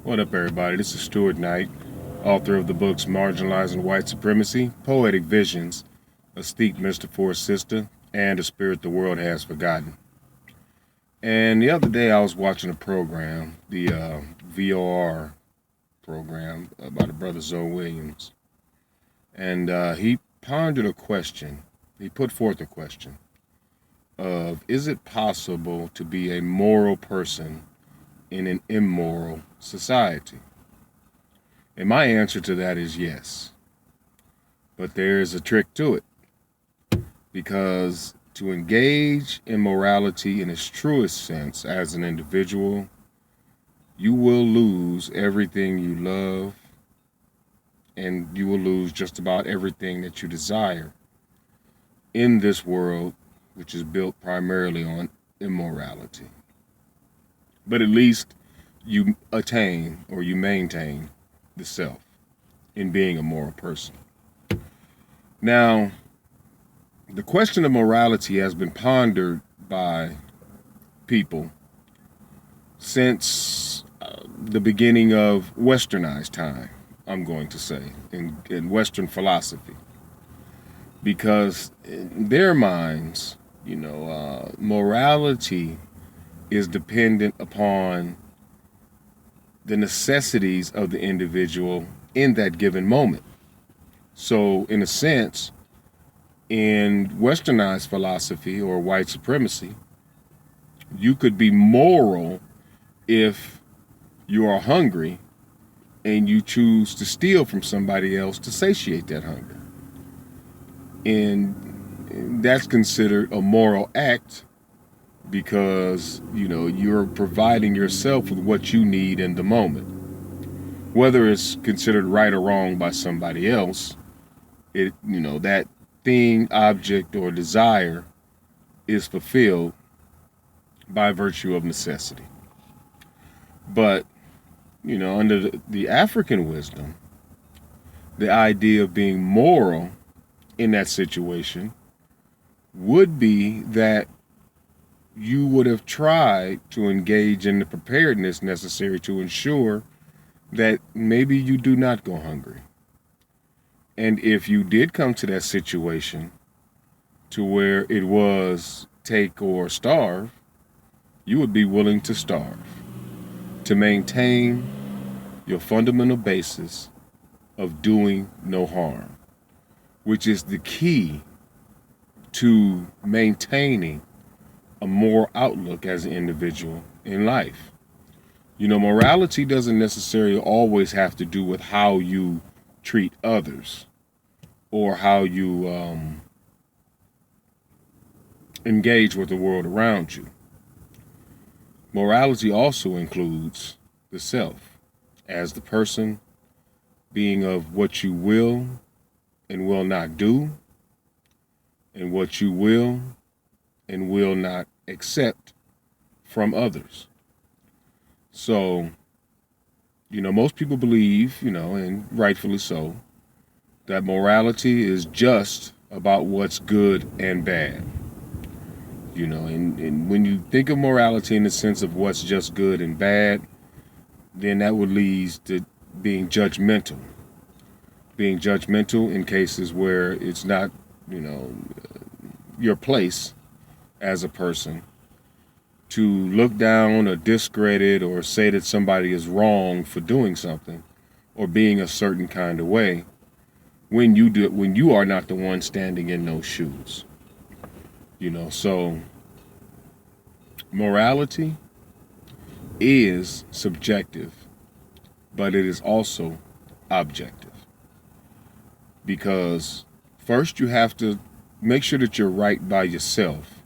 What up, everybody? This is Stuart Knight, author of the books Marginalizing White Supremacy, Poetic Visions, A Steep Mr. For a Sister, and A Spirit the World Has Forgotten. And the other day I was watching a program, the VOR program by the brother Zoe Williams, and he pondered a question. He put forth a question of, is it possible to be a moral person in an immoral society? And my answer to that is yes. But there is a trick to it, because to engage in morality in its truest sense as an individual, you will lose everything you love, and you will lose just about everything that you desire in this world, which is built primarily on immorality. But at least you attain or you maintain the self in being a moral person. Now, the question of morality has been pondered by people since the beginning of westernized time, I'm going to say, in Western philosophy. Because in their minds, morality is dependent upon the necessities of the individual in that given moment. So, in a sense, in westernized philosophy or white supremacy, you could be moral if you are hungry and you choose to steal from somebody else to satiate that hunger. And that's considered a moral act because, you're providing yourself with what you need in the moment. Whether it's considered right or wrong by somebody else, that thing, object, or desire is fulfilled by virtue of necessity. But, under the African wisdom, the idea of being moral in that situation would be that you would have tried to engage in the preparedness necessary to ensure that maybe you do not go hungry. And if you did come to that situation to where it was take or starve, you would be willing to starve to maintain your fundamental basis of doing no harm, which is the key to maintaining a moral outlook as an individual in life. Morality doesn't necessarily always have to do with how you treat others or how you engage with the world around you. Morality also includes the self as the person being of what you will and will not do, and what you will and will not accept from others. So, most people believe, and rightfully so, that morality is just about what's good and bad. And when you think of morality in the sense of what's just good and bad, then that would lead to being judgmental. Being judgmental in cases where it's not, your place as a person to look down or discredit or say that somebody is wrong for doing something or being a certain kind of way when you are not the one standing in those shoes. So morality is subjective, but it is also objective. Because first you have to make sure that you're right by yourself.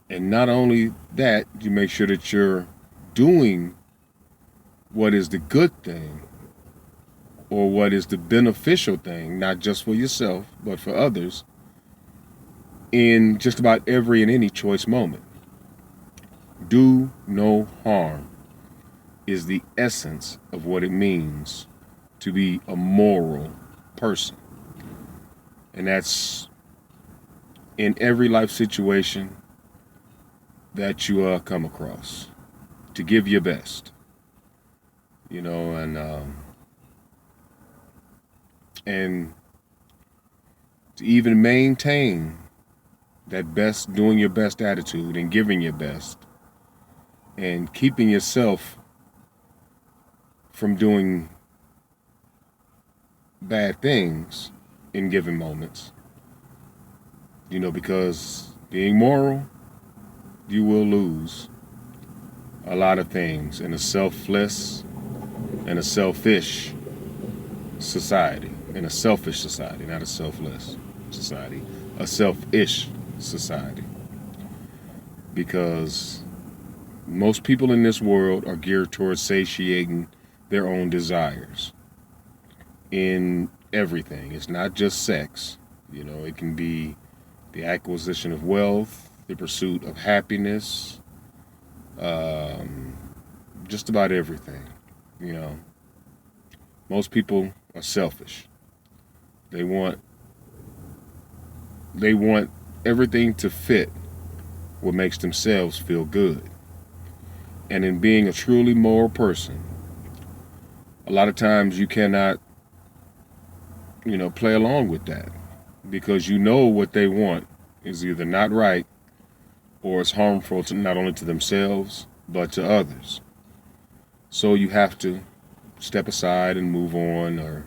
And not only that, you make sure that you're doing what is the good thing or what is the beneficial thing, not just for yourself, but for others, in just about every and any choice moment. Do no harm is the essence of what it means to be a moral person. And that's in every life situation that you come across, to give your best. and to even maintain that best, doing your best attitude and giving your best and keeping yourself from doing bad things in given moments. Because being moral, you will lose a lot of things in a selfless and a selfish society. In a selfish society, not a selfless society, a selfish society. Because most people in this world are geared towards satiating their own desires in everything. It's not just sex. It can be the acquisition of wealth, the pursuit of happiness, just about everything. Most people are selfish. They want everything to fit what makes themselves feel good. And in being a truly moral person, a lot of times you cannot, play along with that, because what they want is either not right or it's harmful to not only to themselves but to others. So you have to step aside and move on, or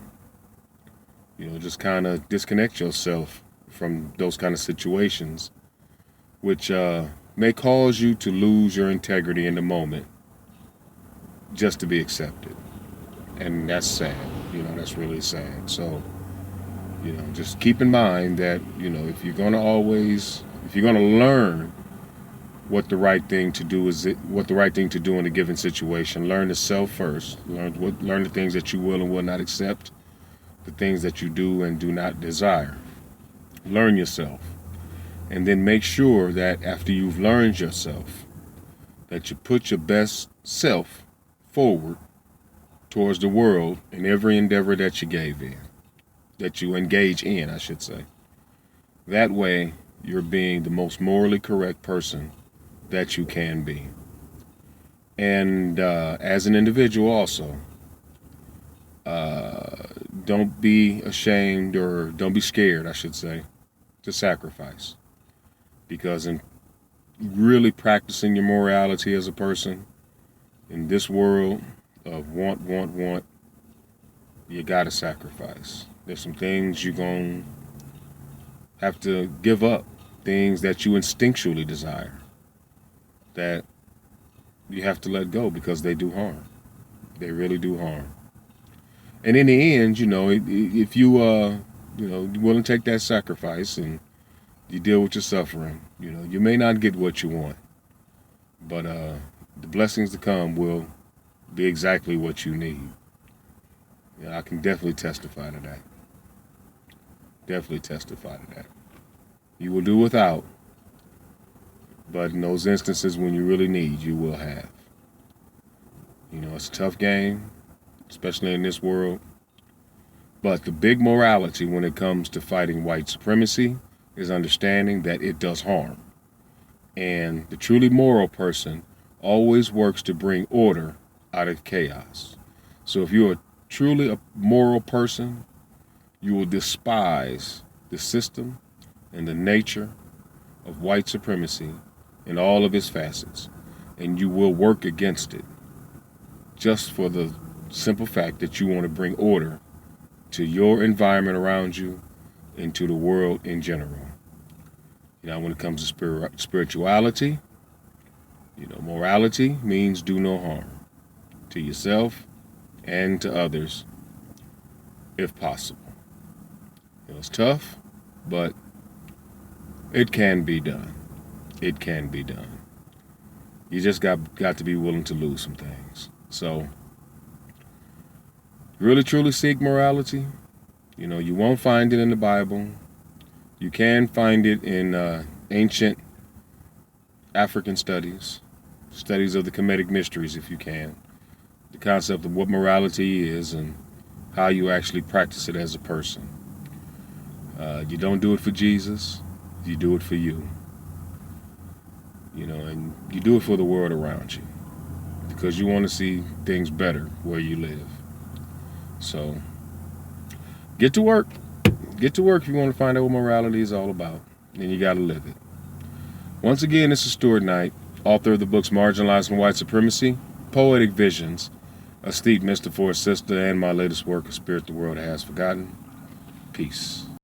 just kind of disconnect yourself from those kind of situations, which may cause you to lose your integrity in the moment just to be accepted. And that's sad. That's really sad. So, just keep in mind that, if you're going to learn what the right thing to do in a given situation, learn the self first. Learn the things that you will and will not accept, the things that you do and do not desire. Learn yourself. And then make sure that after you've learned yourself, that you put your best self forward towards the world in every endeavor that you engage in, I should say. That way, you're being the most morally correct person that you can be. And as an individual also, don't be ashamed, or don't be scared, I should say, to sacrifice. Because in really practicing your morality as a person in this world of want, you gotta sacrifice. There's some things you're gonna have to give up, things that you instinctually desire, that you have to let go because they do harm. They really do harm. And in the end, if you you're willing to take that sacrifice and you deal with your suffering, you may not get what you want, but the blessings to come will be exactly what you need. I can definitely testify to that. Definitely testify to that. You will do without, but in those instances when you really need, you will have. It's a tough game, especially in this world. But the big morality when it comes to fighting white supremacy is understanding that it does harm. And the truly moral person always works to bring order out of chaos. So if you're truly a moral person, you will despise the system and the nature of white supremacy in all of its facets, and you will work against it just for the simple fact that you want to bring order to your environment around you and to the world in general. When it comes to spirituality, morality means do no harm to yourself and to others if possible. It's tough, but it can be done. It can be done. You just got to be willing to lose some things. So, really truly seek morality. You won't find it in the Bible. You can find it in ancient African studies of the Kemetic mysteries, if you can. The concept of what morality is and how you actually practice it as a person. You don't do it for Jesus. You do it for you. And you do it for the world around you. because you want to see things better where you live. So get to work. Get to work if you want to find out what morality is all about. And you got to live it. Once again, this is Stuart Knight, author of the books Marginalizing White Supremacy, Poetic Visions, A Steep Mist for a Sister, and my latest work, A Spirit the World Has Forgotten. Peace.